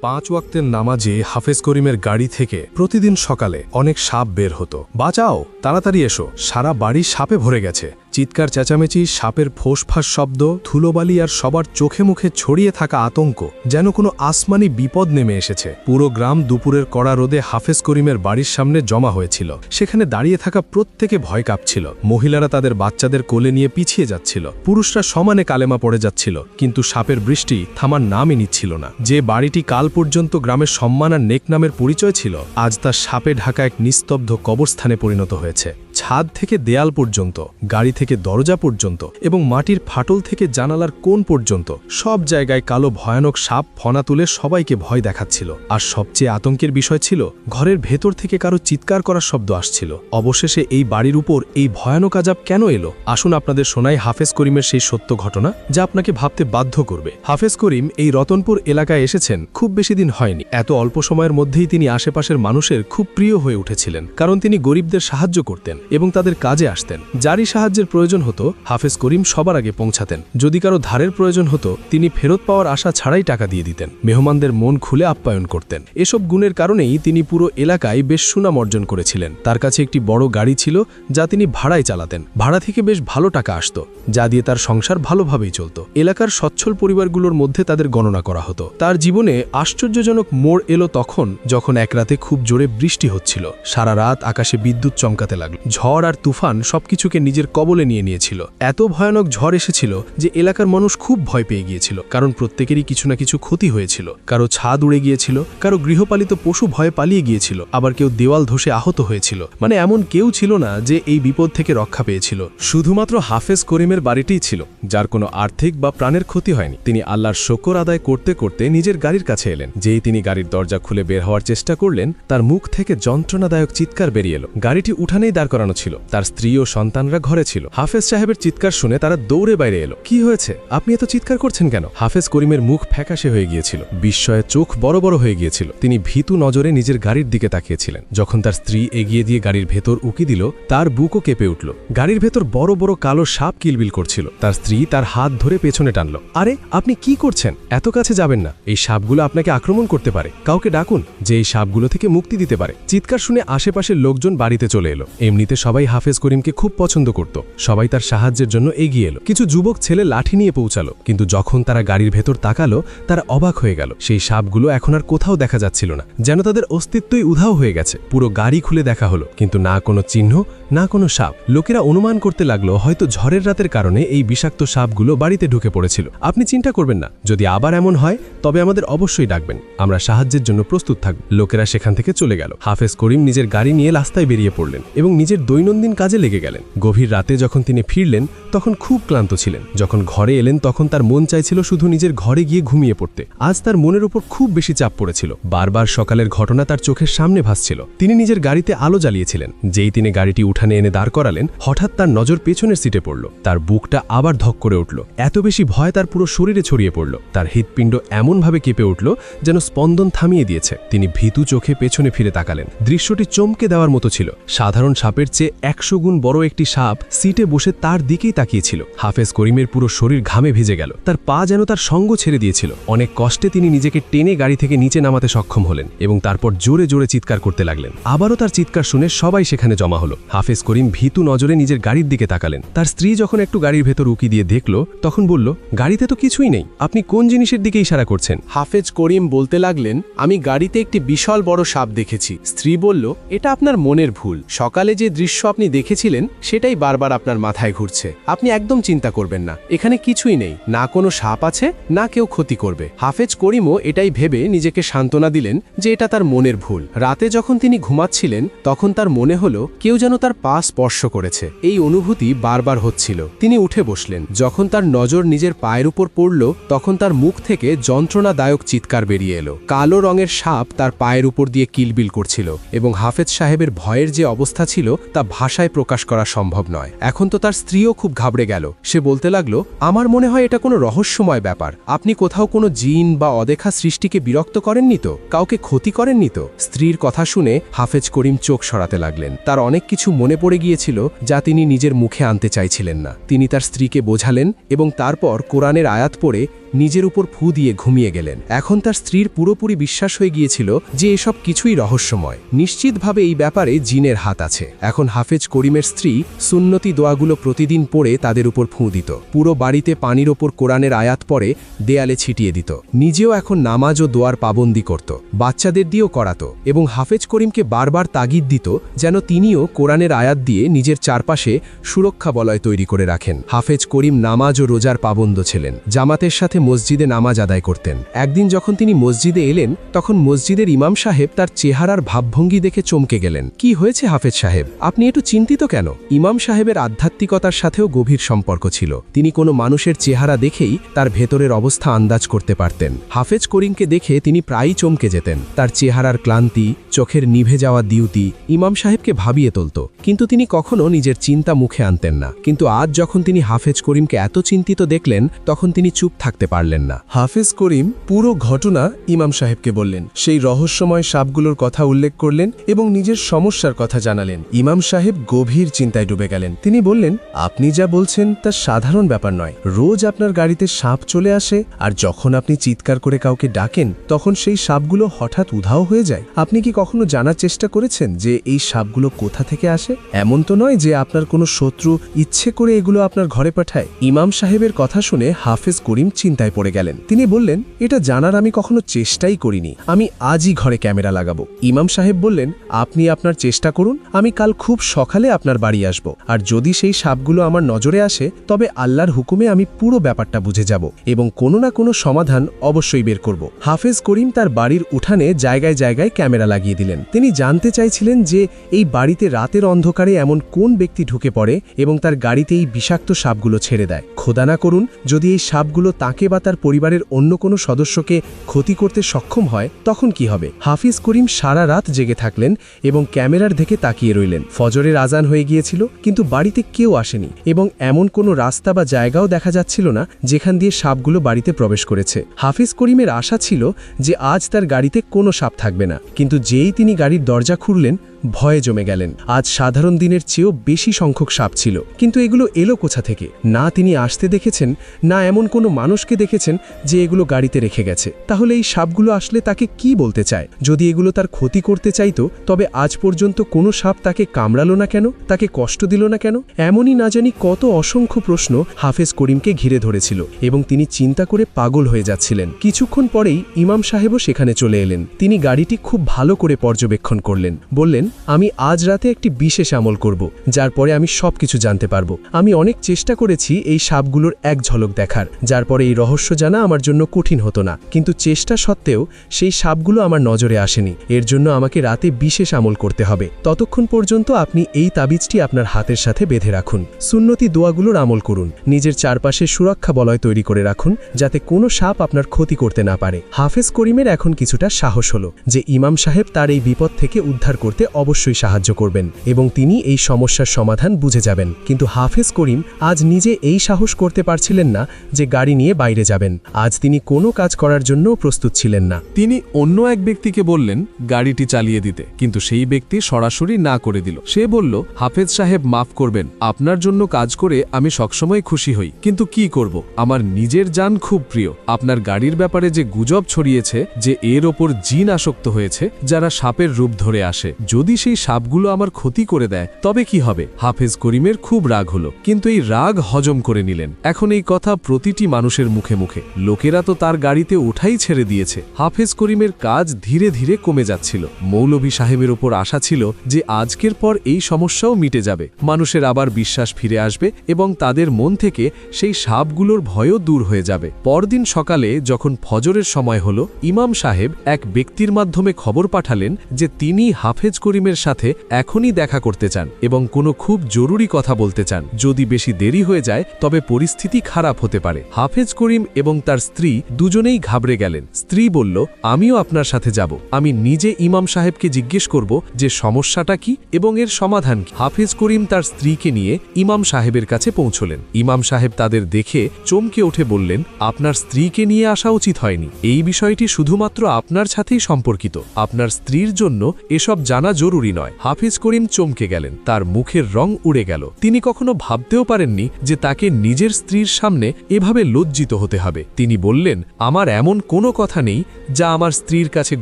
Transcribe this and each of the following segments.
5 ওয়াক্তের নামাজে হাফেজ করিমের গাড়ি থেকে প্রতিদিন সকালে অনেক সাপ বের হতো। বাঁচাও, তাড়াতাড়ি এসো, সারা বাড়ি সাপে ভরে গেছে। চিৎকার চেঁচামেচি, সাপের ফোঁসফাঁস শব্দ, ধুলোবালি আর সবার চোখে মুখে ছড়িয়ে থাকা আতঙ্ক, যেন কোনো আসমানি বিপদ নেমে এসেছে। পুরো গ্রাম দুপুরের কড়া রোদে হাফেজ করিমের বাড়ির সামনে জমা হয়েছিল। সেখানে দাঁড়িয়ে থাকা প্রত্যেকে ভয় কাঁপছিল। মহিলারা তাদের বাচ্চাদের কোলে নিয়ে পিছিয়ে যাচ্ছিল, পুরুষরা সমানে কালেমা পড়ে যাচ্ছিল। কিন্তু সাপের বৃষ্টি থামার নামই নিচ্ছিল না। যে বাড়িটি কাল পর্যন্ত গ্রামের সম্মান আর নেক নামের পরিচয় ছিল, আজ তা সাপে ঢাকা এক নিস্তব্ধ কবরস্থানে পরিণত হয়েছে। ছাদ থেকে দেয়াল পর্যন্ত, গাড়ি থেকে দরজা পর্যন্ত এবং মাটির ফাটল থেকে জানালার কোণ পর্যন্ত সব জায়গায় কালো ভয়ানক সাপ ফনা তুলে সবাইকে ভয় দেখাচ্ছিল। আর সবচেয়ে আতঙ্কের বিষয় ছিল, ঘরের ভেতর থেকে কারো চিৎকার করার শব্দ আসছিল। অবশেষে এই বাড়ির উপর এই ভয়ানক আযাব কেন এলো? আসুন আপনাদের শোনাই হাফেজ করিমের সেই সত্য ঘটনা, যা আপনাকে ভাবতে বাধ্য করবে। হাফেজ করিম এই রতনপুর এলাকায় এসেছেন খুব বেশি দিন হয়নি। এত অল্প সময়ের মধ্যেই তিনি আশেপাশের মানুষের খুব প্রিয় হয়ে উঠেছিলেন, কারণ তিনি গরিবদের সাহায্য করতেন এবং তাদের কাজে আসতেন। যারই সাহায্যের প্রয়োজন হতো, হাফেজ করিম সবার আগে পৌঁছাতেন। যদি কারো ধারের প্রয়োজন হতো, তিনি ফেরত পাওয়ার আশা ছাড়াই টাকা দিয়ে দিতেন। মেহমানদের মন খুলে আপ্যায়ন করতেন। এসব গুণের কারণেই তিনি পুরো এলাকায় বেশ সুনাম অর্জন করেছিলেন। তার কাছে একটি বড় গাড়ি ছিল, যা তিনি ভাড়ায় চালাতেন। ভাড়া থেকে বেশ ভালো টাকা আসত, যা দিয়ে তার সংসার ভালোভাবেই চলত। এলাকার সচ্ছল পরিবারগুলোর মধ্যে তাদের গণনা করা হতো। তার জীবনে আশ্চর্যজনক মোড় এলো তখন, যখন এক রাতে খুব জোরে বৃষ্টি হচ্ছিল। সারা রাত আকাশে বিদ্যুৎ চমকাতে লাগল। ঝড় আর তুফান সবকিছুকে নিজের কবলে নিয়ে নিয়েছিল। এত ভয়ানক ঝড় এসেছিল যে এলাকার মানুষ খুব ভয় পেয়ে গিয়েছিল, কারণ প্রত্যেকেরই কিছু না কিছু ক্ষতি হয়েছিল। কারো ছাদ উড়ে গিয়েছিল, কারো গৃহপালিত পশু ভয়ে পালিয়ে গিয়েছিল, আবার কেউ দেওয়াল ধসে আহত হয়েছিল। মানে এমন কেউ ছিল না যে এই বিপদ থেকে রক্ষা পেয়েছিল। শুধুমাত্র হাফেজ করিমের বাড়িটিই ছিল যার কোনো আর্থিক বা প্রাণের ক্ষতি হয়নি। তিনি আল্লাহর শকর আদায় করতে করতে নিজের গাড়ির কাছে এলেন। যেই তিনি গাড়ির দরজা খুলে বের হওয়ার চেষ্টা করলেন, তার মুখ থেকে যন্ত্রণাদায়ক চিৎকার বেরিয়ে এলো। গাড়িটি উঠানেই দাঁড় করানো ছিল। তার স্ত্রী ও সন্তানরা ঘরে ছিল। হাফেজ সাহেবের চিৎকার শুনে তারা দৌড়ে বাইরে এলো। কি হয়েছে? আপনি এত চিৎকার করছেন কেন? হাফেজ করিমের মুখ ফ্যাকাশে হয়ে গিয়েছিল, বিস্ময়ে চোখ বড় বড় হয়ে গিয়েছিল। তিনি ভীতু নজরে নিজের গাড়ির দিকে তাকিয়েছিলেন। যখন তার স্ত্রী এগিয়ে দিয়ে গাড়ির ভেতর উকি দিল, তার বুকও কেঁপে উঠল। গাড়ির ভেতর বড় বড় কালো সাপ কিলবিল করছিল। তার স্ত্রী তার হাত ধরে পেছনে টানল। আরে, আপনি কি করছেন? এত কাছে যাবেন না, এই সাপগুলো আপনাকে আক্রমণ করতে পারে। কাউকে ডাকুন যে এই সাপগুলো থেকে মুক্তি দিতে পারে। চিৎকার শুনে আশেপাশের লোকজন বাড়িতে চলে এলো। এমনিতে সবাই হাফেজ করিমকে খুব পছন্দ করত। সবাই তার সাহায্যের জন্য এগিয়ে এলো। কিছু যুবক ছেলে লাঠি নিয়ে পৌঁছালো, কিন্তু যখন তারা গাড়ির ভেতর তাকালো, তারা অবাক হয়ে গেল। সেই সাপগুলো এখন আর কোথাও দেখা যাচ্ছিল না, যেন তাদের অস্তিত্বই উধাও হয়ে গেছে। পুরো গাড়ি খুলে দেখা হলো, কিন্তু না কোনো চিহ্ন, না কোনো সাপ। লোকেরা অনুমান করতে লাগলো হয়তো ঝড়ের রাতের কারণে এই বিষাক্ত সাপগুলো বাড়িতে ঢুকে পড়েছিল। আপনি চিন্তা করবেন না, যদি আবার এমন হয় তবে আমাদের অবশ্যই ডাকবেন, আমরা সাহায্যের জন্য প্রস্তুত থাকব। লোকেরা সেখান থেকে চলে গেল। হাফেজ করিম নিজের গাড়ি নিয়ে রাস্তায় বেরিয়ে পড়লেন এবং নিজের দৈনন্দিন কাজে লেগে গেলেন। গভীর রাতে যখন তিনি ফিরলেন, তখন খুব ক্লান্ত ছিলেন। যখন ঘরে এলেন, তখন তার মন চাইছিল শুধু নিজের ঘরে গিয়ে ঘুমিয়ে পড়তে। আজ তার মনের উপর খুব বেশি চাপ পড়েছিল। বারবার সকালের ঘটনা তার চোখের সামনে ভাসছিল। তিনি নিজের গাড়িতে আলো জ্বালিয়েছিলেন। যেই তিনি গাড়িটি উঠানে এনে দাঁড় করালেন, হঠাৎ তার নজর পেছনের সিটে পড়ল। তার বুকটা আবার ধক করে উঠল। এত বেশি ভয় তার পুরো শরীরে ছড়িয়ে পড়ল। তার হৃৎপিণ্ড এমনভাবে কেঁপে উঠল যেন স্পন্দন থামিয়ে দিয়েছে। তিনি ভীতু চোখে পেছনে ফিরে তাকালেন। দৃশ্যটি চমকে দেওয়ার মতো ছিল। সাধারণ সাপের চেয়ে 100 গুণ বড় একটি সাপ সিটে বসে তার দিকেই তাকিয়েছিল। হাফেজ করিমের পুরো শরীর ঘামে ভিজে গেল। তার পা যেন তার সঙ্গ ছেড়ে দিয়েছিল। অনেক কষ্টে তিনি নিজেকে টেনে গাড়ি থেকে নিচে নামাতে সক্ষম হলেন এবং তারপর জোরে জোরে চিৎকার করতে লাগলেন। আবারও তার চিৎকার শুনে সবাই সেখানে জমা হলো। হাফেজ করিম ভীতু নজরে নিজের গাড়ির দিকে তাকালেন। তার স্ত্রী যখন একটু গাড়ির ভেতর উকি দিয়ে দেখল, তখন বলল, গাড়িতে তো কিছুই নেই, আপনি কোন জিনিসের দিকে ইশারা করছেন? হাফেজ করিম বলতে লাগলেন, আমি গাড়িতে একটি বিশাল বড় সাপ দেখেছি। স্ত্রী বলল, এটা আপনার মনের ভুল। সকালে যে দৃশ্য আপনি দেখেছিলেন সেটাই বারবার আপনার মাথায় ঘুরছে। আপনি একদম চিন্তা করবেন না, এখানে কিছুই নেই, না কোনো সাপ আছে, না কেউ ক্ষতি করবে। হাফেজ করিমও এটাই ভেবে নিজেকে সান্ত্বনা দিলেন যে এটা তার মনের ভুল। রাতে যখন তিনি ঘুমাচ্ছিলেন, তখন তার মনে হলো কেউ যেন তার পা স্পর্শ করেছে। এই অনুভূতি বারবার হচ্ছিল। তিনি উঠে বসলেন। যখন তার নজর নিজের পায়ের উপর পড়ল, তখন তার মুখ থেকে যন্ত্রণাদায়ক চিৎকার বেরিয়ে এলো। কালো রঙের সাপ তার পায়ের উপর দিয়ে কিলবিল করছিল এবং হাফেজ সাহেবের ভয়ের যে অবস্থা ছিল তা ভাষায় প্রকাশ করা সম্ভব নয়। এখন তো তার স্ত্রীও খুব ঘাবড়ে গেল। সে বলতে লাগলো, আমার মনে হয় এটা কোনো রহস্যময় ব্যাপার। আপনি কোথাও কোনো জিন বা অদেখা সৃষ্টিকে বিরক্ত করেননি তো? কাউকে ক্ষতি করেননি তো? স্ত্রীর কথা শুনে হাফেজ করিম চোখ সরাতে লাগলেন। তার অনেক কিছু মনে পড়ে গিয়েছিল যা তিনি নিজের মুখে আনতে চাইছিলেন না। তিনি তার স্ত্রীকে বোঝালেন এবং তারপর কোরআনের আয়াত পড়ে নিজের উপর ফু দিয়ে ঘুমিয়ে গেলেন। এখন তার স্ত্রীর পুরোপুরি বিশ্বাস হয়ে গিয়েছিল যে এসব কিছুই রহস্যময়। নিশ্চিতভাবে এই ব্যাপারে জিনের হাত আছে। এখন হাফেজ করিমের স্ত্রী সুন্নতি দোয়াগুলো প্রতিদিন পড়ে তাদের উপর ফু দিত। পুরো বাড়িতে পানির ওপর কোরআনের আয়াত পড়ে দেয়ালে ছিটিয়ে দিত। নিজেও এখন নামাজ ও দোয়ার পাবন্দি করত, বাচ্চাদের দিয়েও করাতো এবং হাফেজ করিমকে বারবার তাগিদ দিত যেন তিনিও কোরআনের আয়াত দিয়ে নিজের চারপাশে সুরক্ষা বলয় তৈরি করে রাখেন। হাফেজ করিম নামাজ ও রোজার পাবন্দ ছিলেন, জামাতের সাথে মসজিদে নামাজ আদায় করতেন। একদিন যখন তিনি মসজিদে এলেন তখন মসজিদের ইমাম সাহেব তার চেহারার ভাবভঙ্গি দেখে চমকে গেলেন। কি হয়েছে হাফেজ সাহেব, আপনি একটু চিন্তিত কেন? ইমাম সাহেবের আধ্যাত্মিকতার সাথেও গভীর সম্পর্ক ছিল। তিনি কোনো মানুষের চেহারা দেখেই তার ভেতরের অবস্থা আন্দাজ করতে পারতেন। হাফেজ করিমকে দেখে তিনি প্রায়ই চমকে যেতেন। তার চেহারার ক্লান্তি, চোখের নিভে যাওয়া দিউতি ইমাম সাহেবকে ভাবিয়ে তুলত, কিন্তু তিনি কখনো নিজের চিন্তা মুখে আনতেন না। কিন্তু আজ যখন তিনি হাফেজ করিমকে এত চিন্তিত দেখলেন তখন তিনি চুপ থাকতে পারলেন না। হাফেজ করিম পুরো ঘটনা ইমাম সাহেবকে বললেন, সেই রহস্যময় সাপগুলোর কথা উল্লেখ করলেন এবং নিজের সমস্যার কথা জানালেন। ইমাম সাহেব গভীর চিন্তায় ডুবে গেলেন। তিনি বললেন, আপনি যা বলছেন তা সাধারণ ব্যাপার নয়। রোজ আপনার গাড়িতে সাপ চলে আসে, আর যখন আপনি চিৎকার করে কাউকে ডাকেন তখন সেই সাপগুলো হঠাৎ উধাও হয়ে যায়। আপনি কি কখনো জানার চেষ্টা করেছেন যে এই সাপগুলো কোথা থেকে আসে? এমন তো নয় যে আপনার কোনো শত্রু ইচ্ছে করে এগুলো আপনার ঘরে পাঠায়। ইমাম সাহেবের কথা শুনে হাফেজ করিম চিন্তায় পড়ে গেলেন। তিনি বললেন, এটা জানার আমি কখনো চেষ্টাই করিনি। আমি আজই ঘরে ক্যামেরা লাগাবো। ইমাম সাহেব বললেন, আপনি আপনার চেষ্টা করুন, আমি কাল খুব সকালে আপনার বাড়ি আসব। আর যদি সেই সাপগুলো আমার নজরে আসে তবে আল্লাহর হুকুমে আমি পুরো ব্যাপারটা বুঝে যাব এবং কোনো না কোনো সমাধান অবশ্যই বের করব। হাফেজ করিম তার বাড়ির উঠানে জায়গায় জায়গায় ক্যামেরা লাগিয়ে দিলেন। তিনি জানতে চাইছিলেন যে এই বাড়িতে রাতের অন্ধকারে এমন কোন ব্যক্তি ঢুকে পড়ে এবং তার গাড়িতে এই বিষাক্ত সাপগুলো ছেড়ে দেয়। খোদা না করুন যদি এই সাপগুলো তাকে বা তার পরিবারের অন্য কোনো সদস্যকে ক্ষতি করতে সক্ষম হয় তখন কি হবে? হাফিজ করিম সারা রাত জেগে থাকলেন এবং ক্যামেরার দিকে তাকিয়ে রইলেন। ফজরের আজান হয়ে গিয়েছিল কিন্তু বাড়িতে কেউ আসেনি এবং এমন কোনো রাস্তা বা জায়গাও দেখা যাচ্ছিল না যেখান দিয়ে সাপগুলো বাড়িতে প্রবেশ করেছে। হাফিজ করিমের আশা ছিল যে আজ তার গাড়িতে কোনো সাপ থাকবে না, কিন্তু যেই তিনি গাড়ির দরজা খুললেন ভয়ে জমে গেলেন। আজ সাধারণ দিনের চেয়েও বেশি সংখ্যক সাপ ছিল, কিন্তু এগুলো এলো কোথা থেকে? না তিনি আসতে দেখেছেন, না এমন কোনো মানুষকে দেখেছেন যে এগুলো গাড়িতে রেখে গেছে। তাহলে এই সাপগুলো আসলে তাকে কি বলতে চায়? যদি এগুলো তার ক্ষতি করতে চাইতো তবে আজ পর্যন্ত কোনো সাপ তাকে কামড়ালো না কেন, তাকে কষ্ট দিল না কেন? এমনই না জানি কত অসংখ্য প্রশ্ন হাফেজ করিমকে ঘিরে ধরেছিল এবং তিনি চিন্তা করে পাগল হয়ে যাচ্ছিলেন। কিছুক্ষণ পরেই ইমাম সাহেবও সেখানে চলে এলেন। তিনি গাড়িটি খুব ভালো করে পর্যবেক্ষণ করলেন। বললেন, আমি আজ রাতে একটি বিশেষ আমল করব, যার পরে আমি সবকিছু জানতে পারবো। আমি অনেক চেষ্টা করেছি এই সাপগুলোর এক ঝলক দেখার, যার পরে এই রহস্য জানা আমার জন্য কঠিন হতো না, কিন্তু চেষ্টা সত্ত্বেও সেই সাপগুলো আমার নজরে আসেনি। এর জন্য আমাকে রাতে বিশেষ আমল করতে হবে। ততক্ষণ পর্যন্ত আপনি এই তাবিজটি আপনার হাতের সাথে বেঁধে রাখুন। সুন্নতি দোয়াগুলোর আমল করুন। নিজের চারপাশে সুরক্ষা বলয় তৈরি করে রাখুন যাতে কোনো সাপ আপনার ক্ষতি করতে না পারে। হাফেজ করিমের এখন কিছুটা সাহস হলো যে ইমাম সাহেব তার এই বিপদ থেকে উদ্ধার করতে অবশ্যই সাহায্য করবেন এবং তিনি এই সমস্যার সমাধান বুঝে যাবেন। কিন্তু হাফেজ করিম আজ নিজে এই সাহস করতে পারছিলেন না যে গাড়ি নিয়ে বাইরে যাবেন। আজ তিনি কোনো কাজ করার জন্য প্রস্তুত ছিলেন না। তিনি অন্য এক ব্যক্তিকে বললেন গাড়িটি চালিয়ে দিতে, কিন্তু সেই ব্যক্তি সরাসরি না করে দিল। সে বলল, হাফেজ সাহেব মাফ করবেন, আপনার জন্য কাজ করে আমি সবসময় খুশি হই, কিন্তু কি করব, আমার নিজের জান খুব প্রিয়। আপনার গাড়ির ব্যাপারে যে গুজব ছড়িয়েছে যে এর ওপর জিন আসক্ত হয়েছে যারা সাপের রূপ ধরে আসে, যদি সেই সাপগুলো আমার ক্ষতি করে দেয় তবে কি হবে? হাফেজ করিমের খুব রাগ হলো, কিন্তু এই রাগ হজম করে নিলেন। এখন এই কথা প্রতিটি মানুষের মুখে মুখে, লোকেরা তো তার গাড়িতে ওঠাই ছেড়ে দিয়েছে। হাফেজ করিমের কাজ ধীরে ধীরে কমে যাচ্ছিল। মৌলভী সাহেবের ওপর আশা ছিল যে আজকের পর এই সমস্যাও মিটে যাবে, মানুষের আবার বিশ্বাস ফিরে আসবে এবং তাদের মন থেকে সেই সাপগুলোর ভয়ও দূর হয়ে যাবে। পরদিন সকালে যখন ফজরের সময় হলো, ইমাম সাহেব এক ব্যক্তির মাধ্যমে খবর পাঠালেন যে তিনি হাফেজ করিমের সাথে এখনই দেখা করতে চান এবং কোনো খুব জরুরি কথা বলতে চান। যদি বেশি দেরি হয়ে যায় তবে পরিস্থিতি খারাপ হতে পারে। হাফেজ করিম এবং তার স্ত্রী দুজনেই ঘাবড়ে গেলেন। স্ত্রী বলল, আমিও আপনার সাথে যাব, আমি নিজে ইমাম সাহেবকে জিজ্ঞেস করব যে সমস্যাটা কি এবং এর সমাধান কি। হাফেজ করিম তার স্ত্রীকে নিয়ে ইমাম সাহেবের কাছে পৌঁছলেন। ইমাম সাহেব তাদের দেখে চমকে উঠে বললেন, আপনার স্ত্রীকে নিয়ে আসা উচিত হয়নি। এই বিষয়টি শুধুমাত্র আপনার সাথেই সম্পর্কিত। আপনার স্ত্রীর জন্য এসব জানা জরুরি নয়। হাফিজ করিম চমকে গেলেন, তার মুখের রং উড়ে গেল। তিনি কখনো ভাবতেও পারেননি যে তাকে নিজের স্ত্রীর সামনে এভাবে লজ্জিত হতে হবে। তিনি বললেন, আমার এমন কোনো কথা নেই যা আমার স্ত্রীর কাছে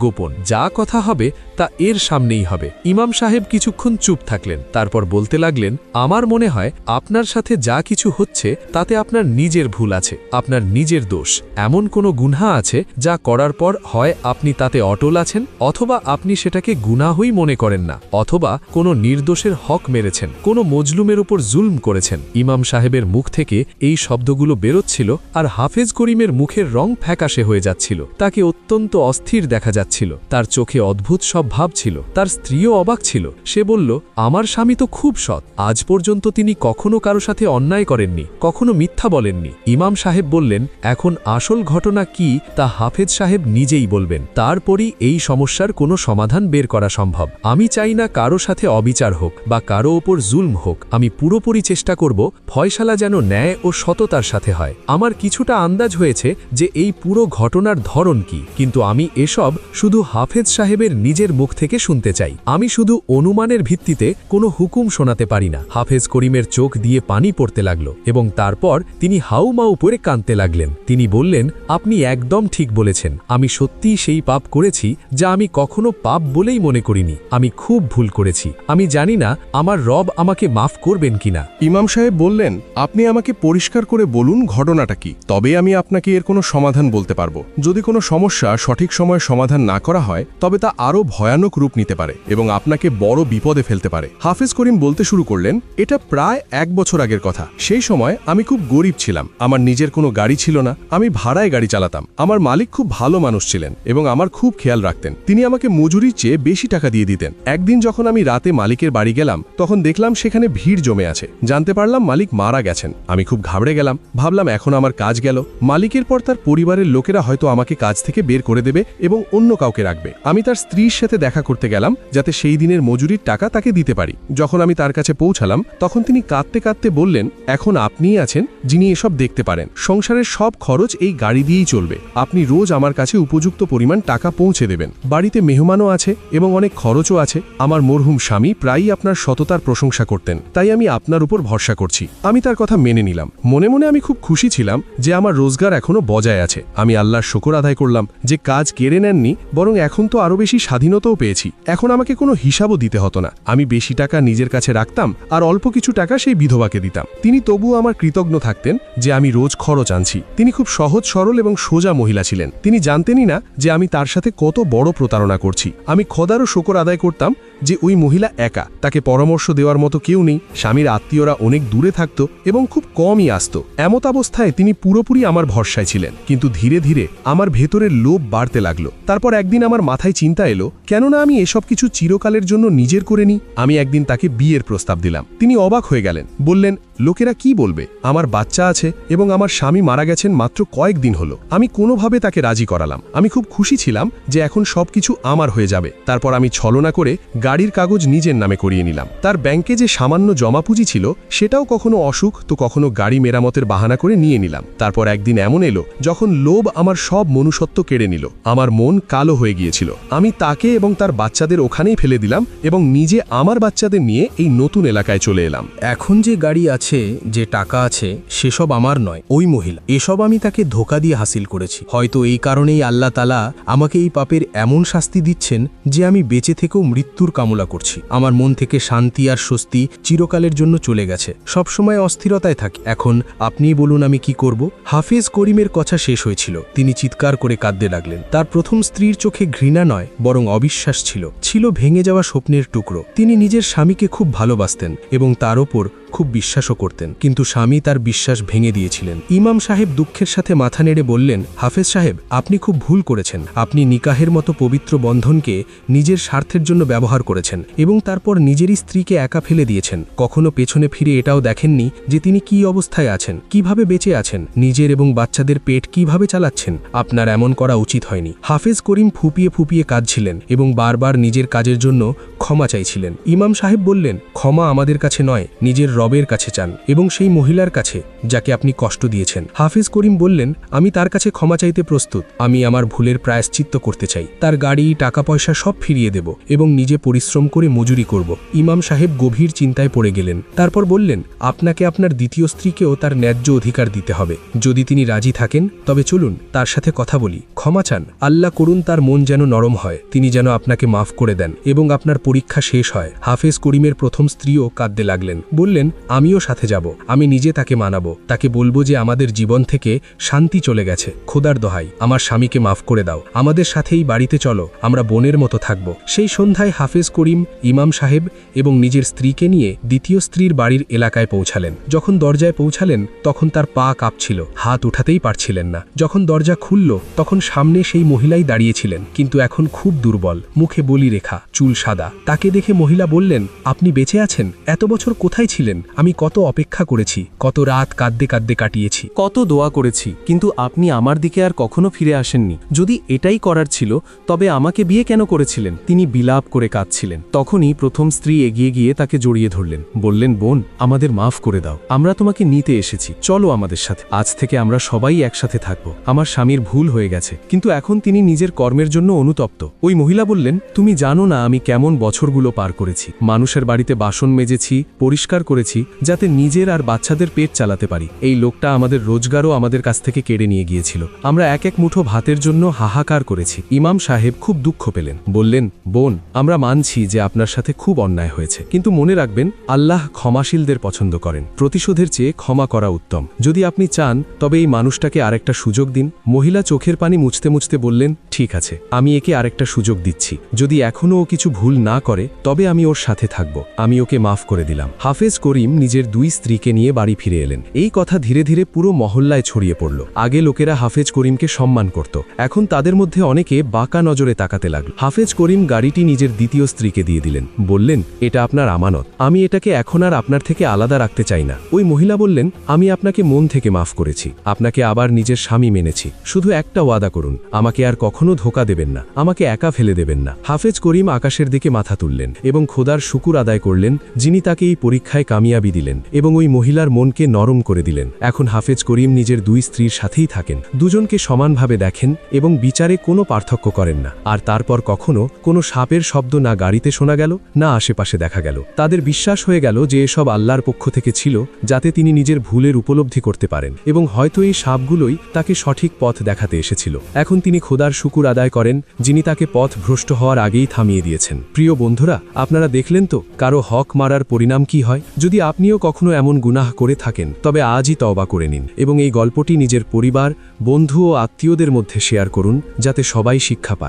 গোপন। যা কথা হবে তা এর সামনেই হবে। ইমাম সাহেব কিছুক্ষণ চুপ থাকলেন, তারপর বলতে লাগলেন, আমার মনে হয় আপনার সাথে যা কিছু হচ্ছে তাতে আপনার নিজের ভুল আছে, আপনার নিজের দোষ। এমন কোনো গুনাহ আছে যা করার পর হয় আপনি তাতে অটল আছেন, অথবা আপনি সেটাকে গুনাহই মনে করেন না, অথবা কোনো নির্দোষের হক মেরেছেন, কোনো মজলুমের উপর জুলম করেছেন। ইমাম সাহেবের মুখ থেকে এই শব্দগুলো বেরোচ্ছিল, আর হাফেজ করিমের মুখের রং ফ্যাকাশে হয়ে যাচ্ছিল। তাকে অত্যন্ত অস্থির দেখা যাচ্ছিল, তার চোখে অদ্ভুত সব ভাব ছিল। তার স্ত্রীও অবাক ছিল। সে বলল, আমার স্বামী তো খুব সৎ, আজ পর্যন্ত তিনি কখনো কারো সাথে অন্যায় করেননি, কখনো মিথ্যা বলেননি। ইমাম সাহেব বললেন, এখন আসল ঘটনা কি তা হাফেজ সাহেব নিজেই বলবেন, তারপরই এই সমস্যার কোনো সমাধান বের করা সম্ভব। আমি চাই না কারো সাথে অবিচার হোক বা কারো ওপর জুলম হোক। আমি পুরোপুরি চেষ্টা করব ফয়সালা যেন ন্যায় ও সততার সাথে হয়। আমার কিছুটা আন্দাজ হয়েছে যে এই পুরো ঘটনার ধরন কি, কিন্তু আমি এসব শুধু হাফেজ সাহেবের নিজের মুখ থেকে শুনতে চাই। আমি শুধু অনুমানের ভিত্তিতে কোনো হুকুম শোনাতে পারি না। হাফেজ করিমের চোখ দিয়ে পানি পড়তে লাগল এবং তারপর তিনি হাউমাউ পরে কাঁদতে লাগলেন। তিনি বললেন, আপনি একদম ঠিক বলেছেন, আমি সত্যিই সেই পাপ করেছি যা আমি কখনো পাপ বলেই মনে করিনি। আমি খুব ভুল করেছি। আমি জানি না আমার রব আমাকে মাফ করবেন কিনা। ইমাম সাহেব বললেন, আপনি আমাকে পরিষ্কার করে বলুন ঘটনাটা কি, তবে আমি আপনাকে এর কোনো সমাধান বলতে পারবো। যদি কোনো সমস্যা সঠিক সময়ে সমাধান না করা হয় তবে তা আরও ভয়ানক রূপ নিতে পারে এবং আপনাকে বড় বিপদে ফেলতে পারে। হাফেজ করিম বলতে শুরু করলেন, এটা প্রায় 1 বছর আগের কথা। সেই সময় আমি খুব গরিব ছিলাম, আমার নিজের কোনো গাড়ি ছিল না, আমি ভাড়ায় গাড়ি চালাতাম। আমার মালিক খুব ভালো মানুষ ছিলেন এবং আমার খুব খেয়াল রাখতেন। তিনি আমাকে মজুরির চেয়ে বেশি টাকা দিয়ে দিতেন। একদিন যখন আমি রাতে মালিকের বাড়ি গেলাম তখন দেখলাম সেখানে ভিড় জমে আছে। জানতে পারলাম মালিক মারা গেছেন। আমি খুব ঘাবড়ে গেলাম, ভাবলাম এখন আমার কাজ গেল। মালিকের পর তার পরিবারের লোকেরা হয়তো আমাকে কাজ থেকে বের করে দেবে এবং অন্য কাউকে রাখবে। আমি তার স্ত্রীর সাথে দেখা করতে গেলাম যাতে সেই দিনের মজুরির টাকা তাকে দিতে পারি। যখন আমি তার কাছে পৌঁছালাম তখন তিনি কাঁদতে কাঁদতে বললেন, এখন আপনিই আছেন যিনি এসব দেখতে পারেন। সংসারের সব খরচ এই গাড়ি দিয়েই চলবে। আপনি রোজ আমার কাছে উপযুক্ত পরিমাণ টাকা পৌঁছে দেবেন। বাড়িতে মেহমানও আছে এবং অনেক খরচও আছে। আমার মরহুম স্বামী প্রায়ই আপনার সততার প্রশংসা করতেন, তাই আমি আপনার উপর ভরসা করছি। আমি তার কথা মেনে নিলাম। মনে মনে আমি খুব খুশি ছিলাম যে আমার রোজগার এখনো বজায় আছে। আমি আল্লাহর শুকর আদায় করলাম যে কাজ কেড়ে নেননি, বরং এখন তো আরও বেশি স্বাধীনতাও পেয়েছি। এখন আমাকে কোনো হিসাবও দিতে হতো না। আমি বেশি টাকা নিজের কাছে রাখতাম আর অল্প কিছু টাকা সেই বিধবাকে দিতাম। তিনি তবুও আমার কৃতজ্ঞ থাকতেন যে আমি রোজ খরচ আনছি। তিনি খুব সহজ সরল এবং সোজা মহিলা ছিলেন। তিনি জানতেনই না যে আমি তার সাথে কত বড় প্রতারণা করছি। আমি খোদারও শুকর আদায় করতাম যে ওই মহিলা একা, তাকে পরামর্শ দেওয়ার মতো কেউ নেই। স্বামীর আত্মীয়রা অনেক দূরে থাকত এবং খুব কমই আসত। এমত অবস্থায় তিনি পুরোপুরি আমার ভরসায় ছিলেন। কিন্তু ধীরে ধীরে আমার ভেতরের লোভ বাড়তে লাগলো। তারপর একদিন আমার মাথায় চিন্তা এলো, কেননা আমি এসব কিছু চিরকালের জন্য নিজের করে নিই। আমি একদিন তাকে বিয়ের প্রস্তাব দিলাম। তিনি অবাক হয়ে গেলেন, বললেন, লোকেরা কি বলবে? আমার বাচ্চা আছে এবং আমার স্বামী মারা গেছেন মাত্র কয়েকদিন হলো। আমি কোনোভাবে তাকে রাজি করালাম। আমি খুব খুশি ছিলাম যে এখন সবকিছু আমার হয়ে যাবে। তারপর আমি ছলনা করে গাড়ির কাগজ নিজের নামে করিয়ে নিলাম। তার ব্যাংকে যে সামান্য জমা পুঁজি ছিল সেটাও কখনো অসুখ তো কখনো গাড়ি মেরামতের বাহানা করে নিয়ে নিলাম। তারপর একদিন এমন এলো যখন লোভ আমার সব মনুষ্যত্ব কেড়ে নিল। আমার মন কালো হয়ে গিয়েছিল। আমি তাকে এবং তার বাচ্চাদের ওখানেই ফেলে দিলাম এবং নিজে আমার বাচ্চাদের নিয়ে এই নতুন এলাকায় চলে এলাম। এখন যে গাড়ি আছে, যে টাকা আছে, সেসব আমার নয়, ওই মহিলা। এসব আমি তাকে ধোঁকা দিয়ে হাসিল করেছি। হয়তো এই কারণেই আল্লাহ তাআলা আমাকে এই পাপের এমন শাস্তি দিচ্ছেন যে আমি বেঁচে থেকেও মৃত্যুর কামনা করছি। আমার মন থেকে শান্তি আর স্বস্তি চিরকালের জন্য চলে গেছে। সবসময় অস্থিরতায় থাকি। এখন আপনিই বলুন আমি কি করব? হাফেজ করিমের কথা শেষ হয়েছিল। তিনি চিৎকার করে কাঁদতে লাগলেন। তার প্রথম স্ত্রীর চোখে ঘৃণা নয় বরং অবিশ্বাস ছিল ভেঙে যাওয়া স্বপ্নের টুকরো। তিনি নিজের স্বামীকে খুব ভালোবাসতেন এবং তার ওপর খুব বিশ্বাসও করতেন, কিন্তু স্বামী তার বিশ্বাস ভেঙে দিয়েছিলেন। ইমাম সাহেব দুঃখের সাথে মাথা নেড়ে বললেন, হাফেজ সাহেব, আপনি খুব ভুল করেছেন। আপনি নিকাহের মতো পবিত্র বন্ধনকে নিজের স্বার্থের জন্য ব্যবহার করেছেন এবং তারপর নিজেরই স্ত্রীকে একা ফেলে দিয়েছেন। কখনো পেছনে ফিরে এটাও দেখেননি যে তিনি কি অবস্থায় আছেন, কিভাবে বেঁচে আছেন, নিজের এবং বাচ্চাদের পেট কিভাবে চালাচ্ছেন। আপনার এমন করা উচিত হয়নি। হাফেজ করিম ফুপিয়ে ফুপিয়ে কাঁদছিলেন এবং বারবার নিজের কাজের জন্য ক্ষমা চাইছিলেন। ইমাম সাহেব বললেন, ক্ষমা আমাদের কাছে নয়, নিজের রবের কাছে চান এবং সেই মহিলার কাছে যাকে আপনি কষ্ট দিয়েছেন। হাফেজ করিম বললেন, আমি তার কাছে ক্ষমা চাইতে প্রস্তুত। আমি আমার ভুলের প্রায়শ্চিত্ত করতে চাই। তার গাড়ি, টাকা পয়সা সব ফিরিয়ে দেব এবং নিজে পরিশ্রম করে মজুরি করব। ইমাম সাহেব গভীর চিন্তায় পড়ে গেলেন। তারপর বললেন, আপনাকে আপনার দ্বিতীয় স্ত্রীকেও তার ন্যায্য অধিকার দিতে হবে। যদি তিনি রাজি থাকেন তবে চলুন তার সাথে কথা বলি, ক্ষমা চান। আল্লাহ করুন তার মন যেন নরম হয়, তিনি যেন আপনাকে মাফ করে দেন এবং আপনার পরীক্ষা শেষ হয়। হাফেজ করিমের প্রথম স্ত্রীও কাঁদতে লাগলেন, বললেন, আমিও সাথে যাব। আমি নিজে তাকে মানাবো, তাকে বলবো যে আমাদের জীবন থেকে শান্তি চলে গেছে। খোদার দোহাই, আমার স্বামীকে মাফ করে দাও, আমাদের সাথেই বাড়িতে চলো, আমরা বোনের মতো থাকব। সেই সন্ধ্যায় হাফেজ করিম, ইমাম সাহেব এবং নিজের স্ত্রীকে নিয়ে দ্বিতীয় স্ত্রীর বাড়ির এলাকায় পৌঁছালেন। যখন দরজায় পৌঁছালেন তখন তার পা কাঁপছিল, হাত উঠাতেই পারছিলেন না। যখন দরজা খুলল তখন সামনে সেই মহিলাই দাঁড়িয়েছিলেন, কিন্তু এখন খুব দুর্বল, মুখে বলি রেখা, চুল সাদা। তাকে দেখে মহিলা বললেন, আপনি বেঁচে আছেন? এত বছর কোথায় ছিলেন? আমি কত অপেক্ষা করেছি, কত রাত কাঁদতে কাঁদতে কাটিয়েছি। কত দোয়া করেছি, কিন্তু আপনি আমার দিকে আর কখনো ফিরে আসেননি। যদি এটাই করার ছিল তবে আমাকে বিয়ে কেন করেছিলেন? তিনি বিলাপ করে কাঁদছিলেন। তখনই প্রথম স্ত্রী এগিয়ে গিয়ে তাকে জড়িয়ে ধরলেন, বললেন, বোন, আমাদের মাফ করে দাও, আমরা তোমাকে নিতে এসেছি, চলো আমাদের সাথে। আজ থেকে আমরা সবাই একসাথে থাকব। আমার স্বামীর ভুল হয়ে গেছে, কিন্তু এখন তিনি নিজের কর্মের জন্য অনুতপ্ত। ওই মহিলা বললেন, তুমি জানো না আমি কেমন বছরগুলো পার করেছি। মানুষের বাড়িতে বাসন মেজেছি, পরিষ্কার করেছি, যাতে নিজের আর বাচ্চাদের পেট চালাতে পারি। এই লোকটা আমাদের রোজগারও আমাদের কাছ থেকে কেড়ে নিয়ে গিয়েছিল। আমরা এক এক মুঠো ভাতের জন্য হাহাকার করেছি। ইমাম সাহেব খুব দুঃখ পেলেন, বললেন, বোন, আমরা মানছি যে আপনার সাথে খুব অন্যায় হয়েছে, কিন্তু মনে রাখবেন আল্লাহ ক্ষমাশীলদের পছন্দ করেন। প্রতিশোধের চেয়ে ক্ষমা করা উত্তম। যদি আপনি চান তবে এই মানুষটাকে আরেকটা সুযোগ দিন। মহিলা চোখের পানি মুছতে মুছতে বললেন, ঠিক আছে, আমি একে আরেকটা সুযোগ দিচ্ছি। যদি এখনও ও কিছু ভুল না করে তবে আমি ওর সাথে থাকব। আমি ওকে মাফ করে দিলাম। হাফেজ করিম নিজের দুই স্ত্রীকে নিয়ে বাড়ি ফিরে এলেন। এই কথা ধীরে ধীরে পুরো মহল্লায় ছড়িয়ে পড়ল। আগে লোকেরা হাফেজ করিমকে সম্মান করত, এখন তাদের মধ্যে অনেকে বাঁকা নজরে তাকাতে লাগল। হাফেজ করিম গাড়িটি নিজের দ্বিতীয় স্ত্রীকে দিয়ে দিলেন, বললেন, এটা আপনার আমানত, আমি এটাকে এখন আর আপনার থেকে আলাদা রাখতে চাই না। ওই মহিলা বললেন, আমি আপনাকে মন থেকে মাফ করেছি, আপনাকে আবার নিজের স্বামী মেনেছি। শুধু একটা ওয়াদা করুন, আমাকে আর কখনো ধোকা দেবেন না, আমাকে একা ফেলে দেবেন না। হাফেজ করিম আকাশের দিকে মাথা তুললেন এবং খোদার শুকুর আদায় করলেন, যিনি তাকে এই পরীক্ষায় কামিয়াবি দিলেন এবং ওই মহিলার মনকে নরম করে দিলেন। এখন হাফেজ করিম নিজের দুই স্ত্রীর সাথেই থাকেন, দুজনকে সমানভাবে দেখেন এবং বিচারে কোনো পার্থক্য করেন না। আর তারপর কখনো কোনো সাপের শব্দ না গাড়িতে শোনা গেল, না আশেপাশে দেখা গেল। তাদের বিশ্বাস হয়ে গেল যে এসব আল্লাহর পক্ষ থেকে ছিল, যাতে তিনি নিজের ভুলের উপলব্ধি করতে পারেন এবং হয়তো এই সাপগুলোই তাকে সঠিক পথ দেখাতে এসেছিল। এখন তিনি খোদার শুকুর আদায় করেন, যিনি তাকে পথ ভ্রষ্ট হওয়ার আগেই থামিয়ে দিয়েছেন। প্রিয় বন্ধুরা, আপনারা দেখলেন তো কারো হক মারার পরিণাম কি হয়। যদি আপনিও কখনো এমন গুনাহ করে থাকেন তবে আজই তওবা করে নিন এবং এই গল্পটি নিজের পরিবার, বন্ধু ও আত্মীয়দের মধ্যে শেয়ার করুন, যাতে সবাই শিক্ষা পায়।